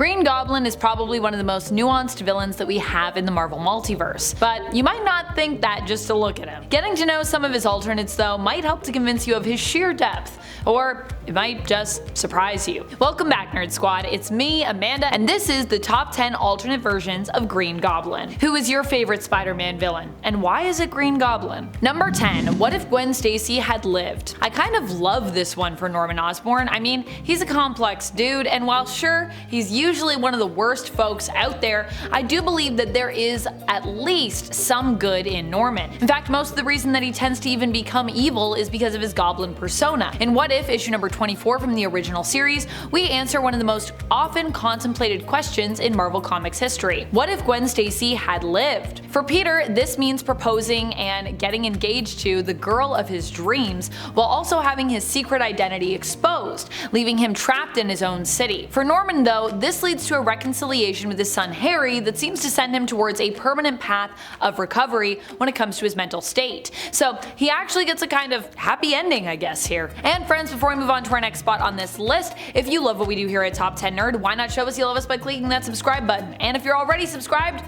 Green Goblin is probably one of the most nuanced villains that we have in the Marvel multiverse, but you might not think that just to look at him. Getting to know some of his alternates though might help to convince you of his sheer depth, or it might just surprise you. Welcome back, Nerd Squad. It's me, Amanda, and this is the top 10 alternate versions of Green Goblin. Who is your favorite Spider-Man villain, and why is it Green Goblin? Number 10. What if Gwen Stacy had lived? I kind of love this one for Norman Osborn. I mean, he's a complex dude, and while sure, he's usually one of the worst folks out there, I do believe that there is at least some good in Norman. In fact, most of the reason that he tends to even become evil is because of his goblin persona. In What If, issue number 24 from the original series, we answer one of the most often contemplated questions in Marvel Comics history. What if Gwen Stacy had lived? For Peter, this means proposing and getting engaged to the girl of his dreams, while also having his secret identity exposed, leaving him trapped in his own city. For Norman though, this leads to a reconciliation with his son Harry that seems to send him towards a permanent path of recovery when it comes to his mental state. So he actually gets a kind of happy ending, I guess, here. And friends, before we move on to our next spot on this list, if you love what we do here at Top 10 Nerd, why not show us you love us by clicking that subscribe button? And if you're already subscribed,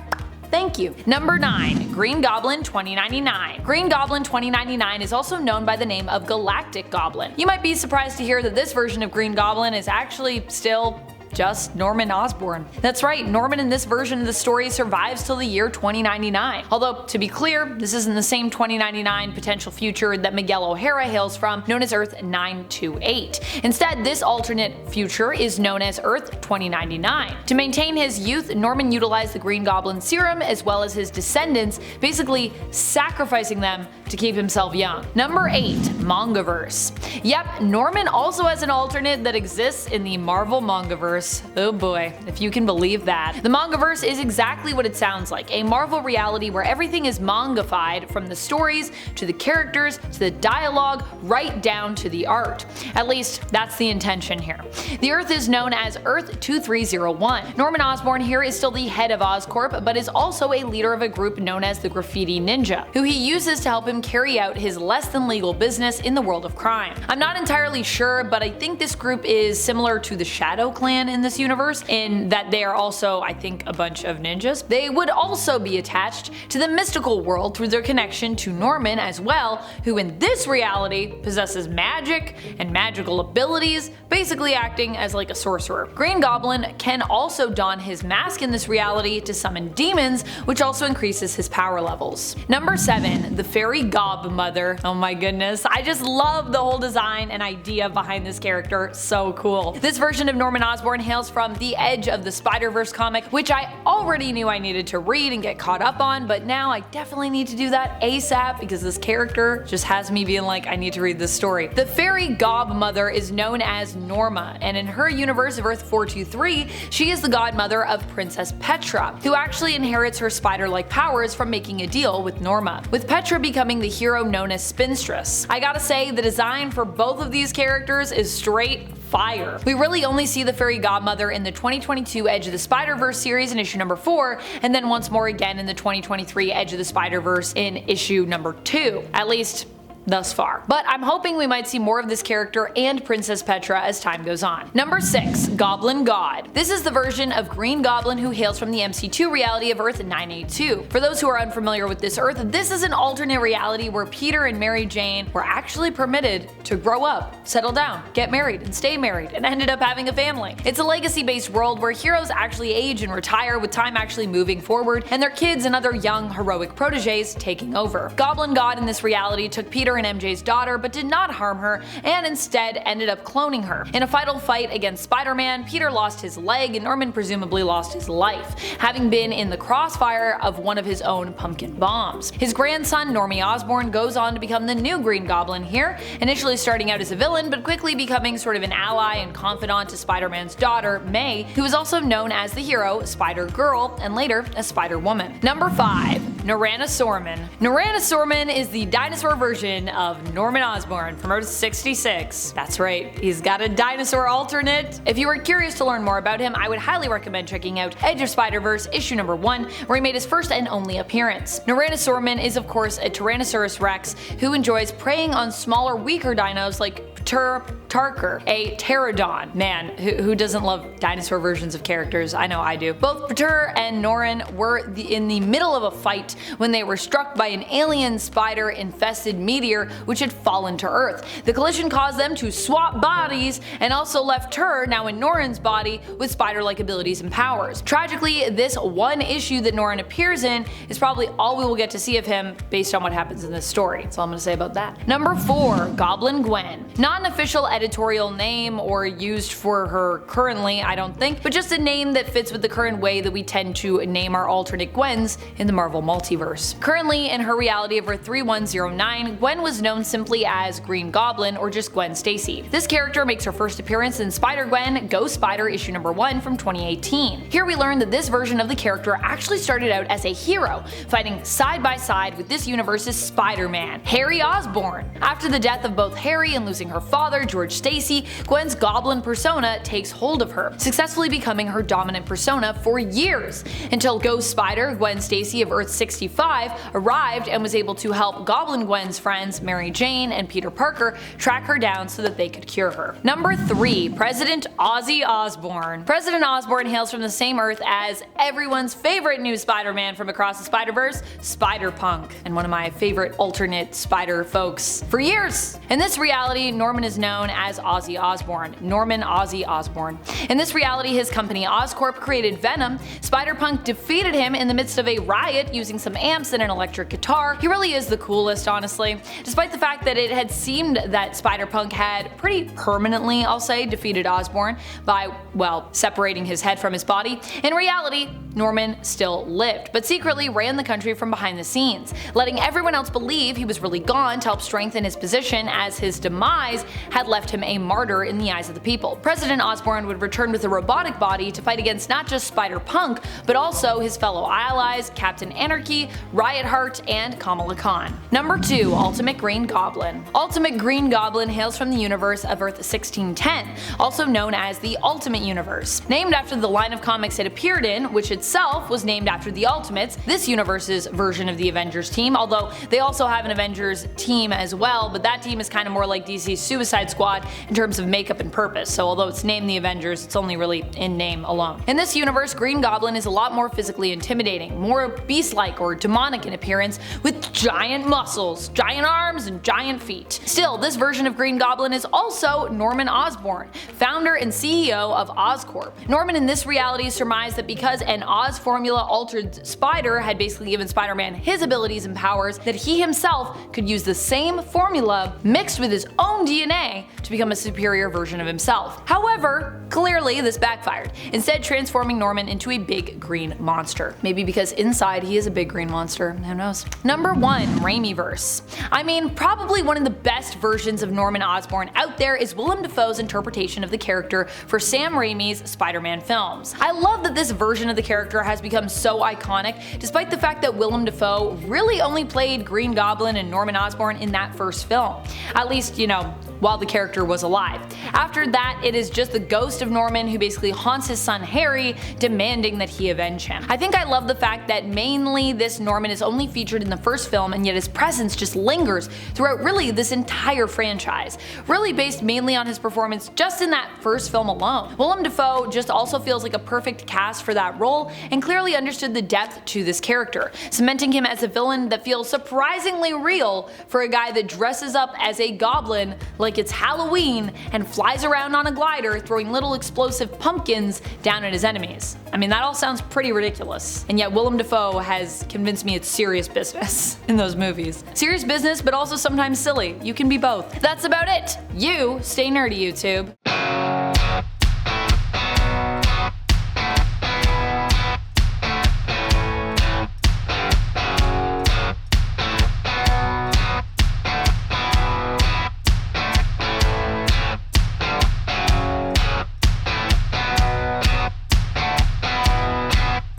thank you. Number 9. Green Goblin 2099. Green Goblin 2099 is also known by the name of Galactic Goblin. You might be surprised to hear that this version of Green Goblin is actually still just Norman Osborn. That's right, Norman in this version of the story survives till the year 2099. Although, to be clear, this isn't the same 2099 potential future that Miguel O'Hara hails from, known as Earth 928. Instead, this alternate future is known as Earth 2099. To maintain his youth, Norman utilized the Green Goblin serum as well as his descendants, basically sacrificing them to keep himself young. Number 8. Mangaverse. Yep, Norman also has an alternate that exists in the Marvel Mangaverse. Oh boy, if you can believe that. The Mangaverse is exactly what it sounds like, a Marvel reality where everything is mangafied, from the stories, to the characters, to the dialogue, right down to the art. At least, that's the intention here. The Earth is known as Earth 2301. Norman Osborn here is still the head of Oscorp, but is also a leader of a group known as the Graffiti Ninja, who he uses to help him carry out his less than legal business in the world of crime. I'm not entirely sure, but I think this group is similar to the Shadow Clan in this universe, in that they are also, I think, a bunch of ninjas. They would also be attached to the mystical world through their connection to Norman as well, who in this reality possesses magic and magical abilities, basically acting as like a sorcerer. Green Goblin can also don his mask in this reality to summon demons, which also increases his power levels. Number 7. The Fairy Gob-Mother. Oh my goodness, I just love the whole design and idea behind this character, so cool. This version of Norman Osborn hails from the Edge of the Spider-Verse comic, which I already knew I needed to read and get caught up on, but now I definitely need to do that ASAP because this character just has me being like, I need to read this story. The Fairy Gob-Mother is known as Norma, and in her universe of Earth 423, she is the godmother of Princess Petra, who actually inherits her spider-like powers from making a deal with Norma, with Petra becoming the hero known as Spinstress. I gotta say, the design for both of these characters is straight fire. We really only see the Fairy Gob-Mother in the 2022 Edge of the Spider-Verse series in issue number 4, and then once more again in the 2023 Edge of the Spider-Verse in issue number 2. At least, thus far. But I'm hoping we might see more of this character and Princess Petra as time goes on. Number 6. Goblin God. This is the version of Green Goblin who hails from the MC2 reality of Earth 982. For those who are unfamiliar with this Earth, this is an alternate reality where Peter and Mary Jane were actually permitted to grow up, settle down, get married, and stay married, and ended up having a family. It's a legacy-based world where heroes actually age and retire, with time actually moving forward, and their kids and other young heroic proteges taking over. Goblin God in this reality took Peter and MJ's daughter, but did not harm her, and instead ended up cloning her. In a final fight against Spider-Man, Peter lost his leg and Norman presumably lost his life, having been in the crossfire of one of his own pumpkin bombs. His grandson, Normie Osborn, goes on to become the new Green Goblin here, initially starting out as a villain, but quickly becoming sort of an ally and confidant to Spider-Man's daughter, May, who is also known as the hero Spider-Girl, and later as Spider-Woman. Number 5. Norrannosaurman. Norrannosaurman is the dinosaur version of Norman Osborn from Earth 66. That's right, he's got a dinosaur alternate. If you were curious to learn more about him, I would highly recommend checking out Edge of Spider-Verse issue number 1, where he made his first and only appearance. Norrannosaurman is of course a Tyrannosaurus Rex who enjoys preying on smaller, weaker dinos like Tarker, a pterodon. Man, who doesn't love dinosaur versions of characters? I know I do. Both Pater and Norrin were in the middle of a fight when they were struck by an alien spider-infested meteor which had fallen to Earth. The collision caused them to swap bodies and also left Ter, now in Norrin's body, with spider-like abilities and powers. Tragically, this one issue that Norrin appears in is probably all we will get to see of him based on what happens in this story. That's all I'm going to say about that. Number 4. Goblin Gwen. Not an official editorial name or used for her currently, I don't think, but just a name that fits with the current way that we tend to name our alternate Gwens in the Marvel Multiverse. Currently, in her reality of Earth 3109, Gwen was known simply as Green Goblin or just Gwen Stacy. This character makes her first appearance in Spider-Gwen Go Spider issue number 1 from 2018. Here we learn that this version of the character actually started out as a hero, fighting side by side with this universe's Spider-Man, Harry Osborn. After the death of both Harry and losing her father, George Stacy, Gwen's Goblin persona takes hold of her, successfully becoming her dominant persona for years, until Ghost Spider, Gwen Stacy of Earth 65, arrived and was able to help Goblin Gwen's friends Mary Jane and Peter Parker track her down so that they could cure her. Number 3. President Ozzy Osborn. President Osborn hails from the same Earth as everyone's favorite new Spider-Man from across the Spider-Verse, Spider-Punk, and one of my favorite alternate Spider folks for years. In this reality, Norman is known as Ozzy Osborn. Norman Ozzy Osborn. In this reality, his company Oscorp created Venom. Spider-Punk defeated him in the midst of a riot using some amps and an electric guitar. He really is the coolest, honestly. Despite the fact that it had seemed that Spider-Punk had pretty permanently, I'll say, defeated Osborn by, well, separating his head from his body, in reality, Norman still lived, but secretly ran the country from behind the scenes, letting everyone else believe he was really gone to help strengthen his position, as his demise had left him a martyr in the eyes of the people. President Osborn would return with a robotic body to fight against not just Spider-Punk, but also his fellow allies, Captain Anarchy, Riot Heart, and Kamala Khan. Number 2. Ultimate Green Goblin. Ultimate Green Goblin hails from the universe of Earth 1610, also known as the Ultimate Universe. Named after the line of comics it appeared in, which itself was named after the Ultimates, this universe's version of the Avengers team, although they also have an Avengers team as well, but that team is kind of more like DC's Suicide Squad in terms of makeup and purpose, so although it's named the Avengers, it's only really in name alone. In this universe, Green Goblin is a lot more physically intimidating, more beast-like or demonic in appearance, with giant muscles, giant arms, and giant feet. Still, this version of Green Goblin is also Norman Osborn, founder and CEO of Oscorp. Norman in this reality surmised that because an Oz formula altered Spider had basically given Spider-Man his abilities and powers, that he himself could use the same formula mixed with his own DNA to become a superior version of himself. However, clearly this backfired, instead transforming Norman into a big green monster. Maybe because inside he is a big green monster, who knows. Number 1. Raimiverse. I mean, probably one of the best versions of Norman Osborn out there is Willem Dafoe's interpretation of the character for Sam Raimi's Spider-Man films. I love that this version of the character has become so iconic, despite the fact that Willem Dafoe really only played Green Goblin and Norman Osborn in that first film. At least, you know, while the character was alive. After that, it is just the ghost of Norman who basically haunts his son Harry, demanding that he avenge him. I think I love the fact that mainly this Norman is only featured in the first film, and yet his presence just lingers throughout really this entire franchise, really based mainly on his performance just in that first film alone. Willem Dafoe just also feels like a perfect cast for that role, and clearly understood the depth to this character, cementing him as a villain that feels surprisingly real for a guy that dresses up as a goblin like it's Halloween and flies around on a glider throwing little explosive pumpkins down at his enemies. I mean, that all sounds pretty ridiculous, and yet Willem Dafoe has convinced me it's serious business in those movies. Serious business, but also sometimes silly. You can be both. That's about it. You stay nerdy, YouTube.